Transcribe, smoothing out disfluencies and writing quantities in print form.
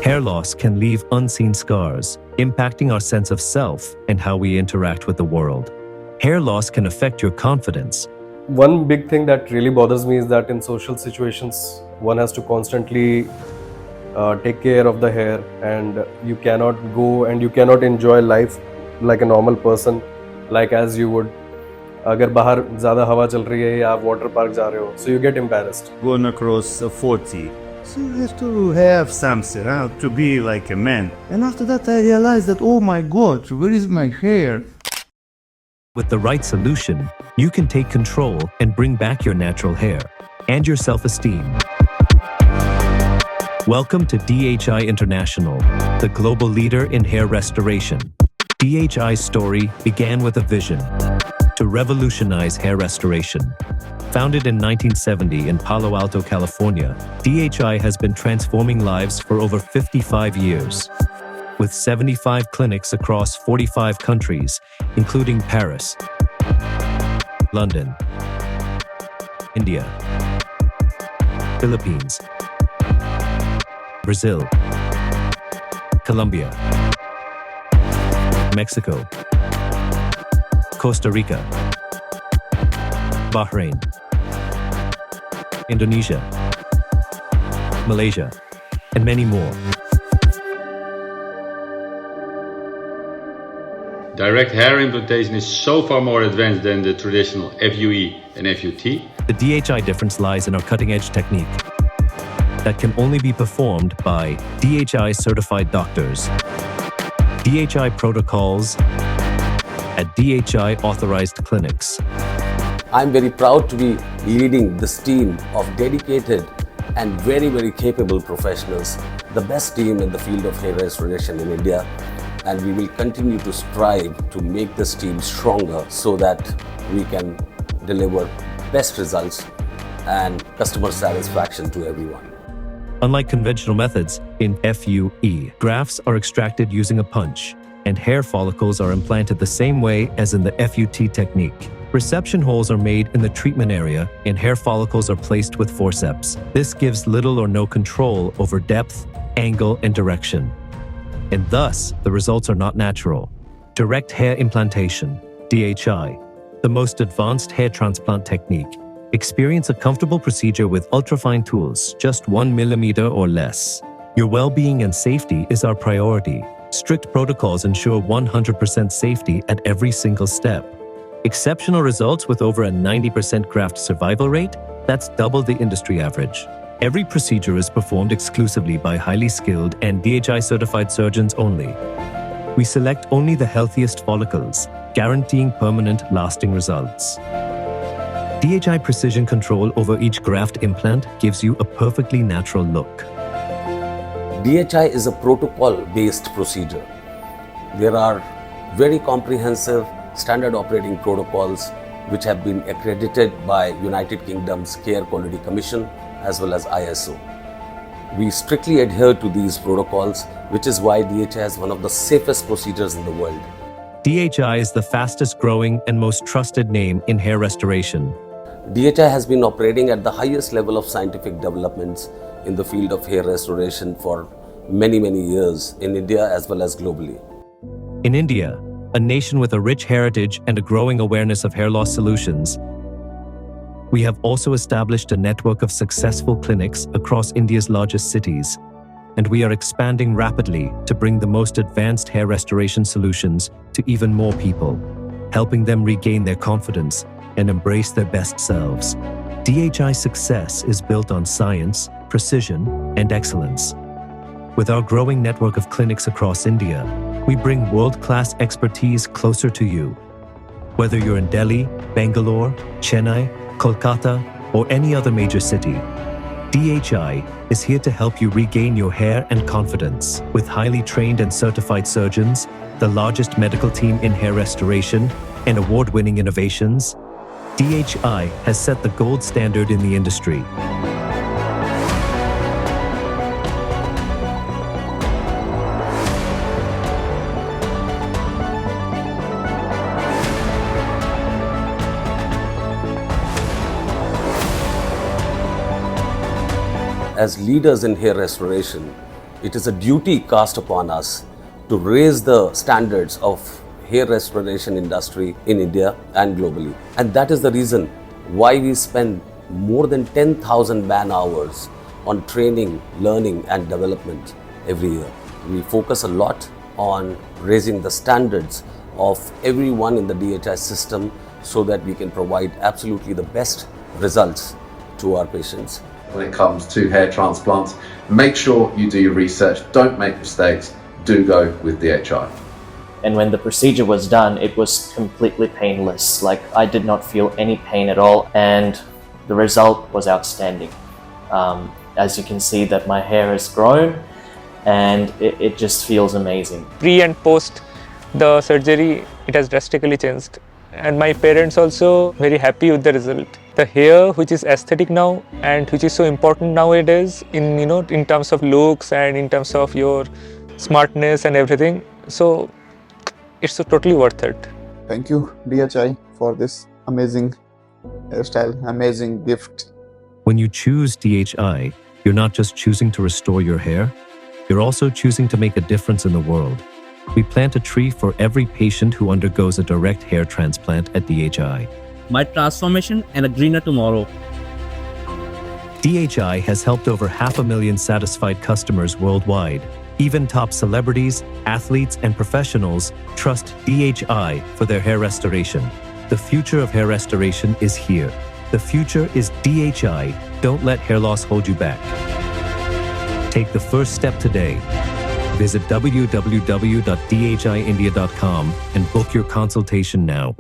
Hair loss can leave unseen scars, impacting our sense of self and how we interact with the world. Hair loss can affect your confidence. One big thing that really bothers me is that in social situations, one has to constantly take care of the hair, and you cannot go and you cannot enjoy life like a normal person, like as you would. अगर बाहर ज़्यादा हवा चल रही है या आप water park जा रहे हो, so you get embarrassed. Going across 40. So you have to have something to be like a man. And after that I realized that, oh my God, where is my hair? With the right solution, you can take control and bring back your natural hair and your self-esteem. Welcome to DHI International, the global leader in hair restoration. DHI's story began with a vision to revolutionize hair restoration. Founded in 1970 in Palo Alto, California, DHI has been transforming lives for over 55 years. With 75 clinics across 45 countries, including Paris, London, India, Philippines, Brazil, Colombia, Mexico, Costa Rica, Bahrain, Indonesia, Malaysia, and many more. Direct hair implantation is so far more advanced than the traditional FUE and FUT. The DHI difference lies in our cutting-edge technique that can only be performed by DHI certified doctors, DHI protocols at DHI authorized clinics. I'm very proud to be leading this team of dedicated and very capable professionals, the best team in the field of hair restoration in India, and we will continue to strive to make this team stronger so that we can deliver best results and customer satisfaction to everyone. Unlike conventional methods, in FUE, grafts are extracted using a punch, and hair follicles are implanted the same way as in the FUT technique. Reception holes are made in the treatment area, and hair follicles are placed with forceps. This gives little or no control over depth, angle, and direction. And thus, the results are not natural. Direct hair implantation, DHI, the most advanced hair transplant technique. Experience a comfortable procedure with ultrafine tools, just 1 millimeter or less. Your well-being and safety is our priority. Strict protocols ensure 100% safety at every single step. Exceptional results with over a 90% graft survival rate, that's double the industry average. Every procedure is performed exclusively by highly skilled and DHI certified surgeons only. We select only the healthiest follicles, guaranteeing permanent, lasting results. DHI precision control over each graft implant gives you a perfectly natural look. DHI is a protocol-based procedure. There are very comprehensive standard operating protocols which have been accredited by United Kingdom's Care Quality Commission as well as ISO. We strictly adhere to these protocols, which is why DHI is one of the safest procedures in the world. DHI is the fastest growing and most trusted name in hair restoration. DHI has been operating at the highest level of scientific developments in the field of hair restoration for many years in India as well as globally. In India, a nation with a rich heritage and a growing awareness of hair loss solutions, we have also established a network of successful clinics across India's largest cities, and we are expanding rapidly to bring the most advanced hair restoration solutions to even more people, helping them regain their confidence and embrace their best selves. DHI's success is built on science, precision, and excellence. With our growing network of clinics across India, we bring world-class expertise closer to you. Whether you're in Delhi, Bangalore, Chennai, Kolkata, or any other major city, DHI is here to help you regain your hair and confidence. With highly trained and certified surgeons, the largest medical team in hair restoration, and award-winning innovations, DHI has set the gold standard in the industry. As leaders in hair restoration, It is a duty cast upon us to raise the standards of hair restoration industry in India and globally. And that is the reason why we spend more than 10,000 man hours on training, learning and development every year. We focus a lot on raising the standards of everyone in the DHI system so that we can provide absolutely the best results to our patients. When it comes to hair transplants, make sure you do your research, don't make mistakes, do go with DHI. And when the procedure was done, it was completely painless. Like, I did not feel any pain at all, and the result was outstanding. As you can see that my hair has grown and it just feels amazing. Pre and post the surgery, it has drastically changed. And my parents also very happy with the result. The hair, which is aesthetic now and which is so important nowadays in, in terms of looks and in terms of your smartness and everything. So it's totally worth it. Thank you, DHI, for this amazing hairstyle, amazing gift. When you choose DHI, you're not just choosing to restore your hair, you're also choosing to make a difference in the world. We plant a tree for every patient who undergoes a direct hair transplant at DHI. My transformation and a greener tomorrow. DHI has helped over 500,000 satisfied customers worldwide. Even top celebrities, athletes, and professionals trust DHI for their hair restoration. The future of hair restoration is here. The future is DHI. Don't let hair loss hold you back. Take the first step today. Visit www.dhiindia.com and book your consultation now.